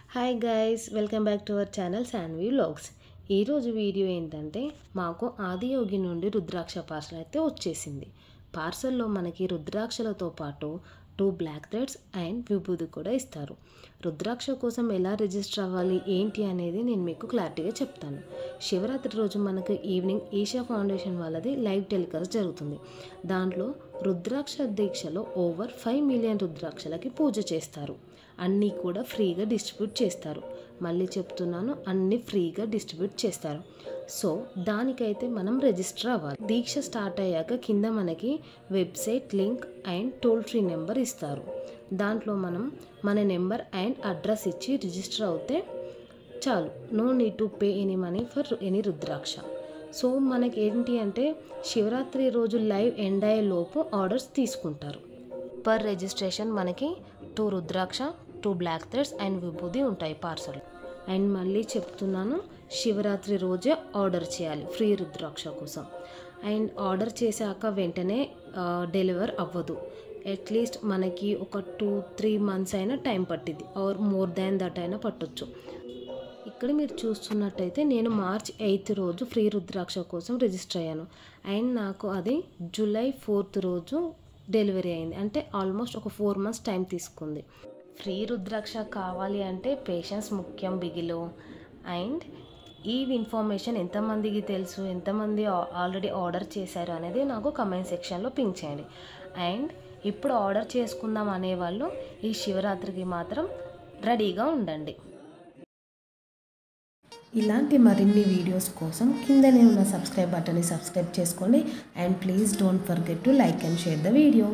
Hi guys, welcome back to our channel Shanvi vlogs. ఈరోజు video ఏంటంటే మాకు ఆదియోగి నుండి రుద్రాక్ష పార్సల్ అయితే వచ్చేసింది. పార్సల్లో మనకి రుద్రాక్షలతో పాటు 2 బ్లాక్ థ్రెడ్స్ అండ్ విభూది కూడా ఇస్తారు. రుద్రాక్ష కోసం ఎలా రిజిస్టర్ అవ్వాలి ఏంటి అనేది నేను మీకు క్లారిటీగా చెప్తాను. శివరాత్రి రోజు మనకు ఈవినింగ్ ఈషా ఫౌండేషన్ వాళ్ళది లైవ్ టెలికాస్ట్ జరుగుతుంది. దాంట్లో రుద్రాక్ష దీక్షలో ఓవర్ 5 మిలియన్ రుద్రాక్షలకి పూజ చేస్తారు. అన్నీ కూడా ఫ్రీగా డిస్ట్రిబ్యూట్ చేస్తారు. మళ్ళీ చెప్తున్నాను, అన్నీ ఫ్రీగా డిస్ట్రిబ్యూట్ చేస్తారు. సో దానికైతే మనం రిజిస్టర్ అవ్వాలి. దీక్ష స్టార్ట్ అయ్యాక కింద మనకి website link and toll free number ఇస్తారు. దాంట్లో మనం మన నెంబర్ అండ్ అడ్రస్ ఇచ్చి రిజిస్టర్ అవుతే చాలు. No need to pay any money for any rudraksha. So మనకి ఏంటి అంటే శివరాత్రి రోజు లైవ్ ఎండ్ అయ్యే లోపు ఆర్డర్స్ తీసుకుంటారు. పర్ రిజిస్ట్రేషన్ మనకి 2 రుద్రాక్ష, 2 బ్లాక్ థ్రెడ్స్ అండ్ విభూది ఉంటాయి పార్సల్. అండ్ మళ్ళీ చెప్తున్నాను, శివరాత్రి రోజే ఆర్డర్ చేయాలి ఫ్రీ రుద్రాక్ష కోసం. అండ్ ఆర్డర్ చేశాక వెంటనే డెలివర్ అవ్వదు. అట్లీస్ట్ మనకి ఒక 2-3 మంత్స్ అయినా టైం పట్టింది, ఆర్ మోర్ దాన్ దట్ అయినా పట్టొచ్చు. ఇక్కడ మీరు చూస్తున్నట్టయితే నేను మార్చ్ 8 రోజు ఫ్రీ రుద్రాక్ష కోసం రిజిస్టర్ అయ్యాను. అండ్ నాకు అది జూలై 4 రోజు డెలివరీ అయింది. అంటే ఆల్మోస్ట్ ఒక 4 మంత్స్ టైం తీసుకుంది. ఫ్రీ రుద్రాక్ష కావాలి అంటే పేషెన్స్ ముఖ్యం బిగిలో. అండ్ ఈ ఇన్ఫర్మేషన్ ఎంతమందికి తెలుసు, ఎంతమంది ఆల్రెడీ ఆర్డర్ చేశారు అనేది నాకు కమెంట్ సెక్షన్లో పింక్ చేయండి. అండ్ ఇప్పుడు ఆర్డర్ చేసుకుందాం అనేవాళ్ళు ఈ శివరాత్రికి మాత్రం రెడీగా ఉండండి. ఇలాంటి మరిన్ని వీడియోస్ కోసం కిందనే ఉన్న సబ్స్క్రైబ్ బటన్ని సబ్స్క్రైబ్ చేసుకోండి. And please don't forget to like and share the video.